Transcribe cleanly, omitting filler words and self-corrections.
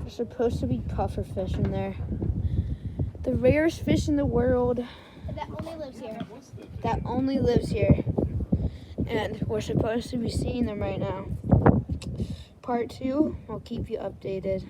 There's supposed to be pufferfish in there. The rarest fish in the world. That only lives here. That only lives here. And we're supposed to be seeing them right now. Part 2, I'll keep you updated.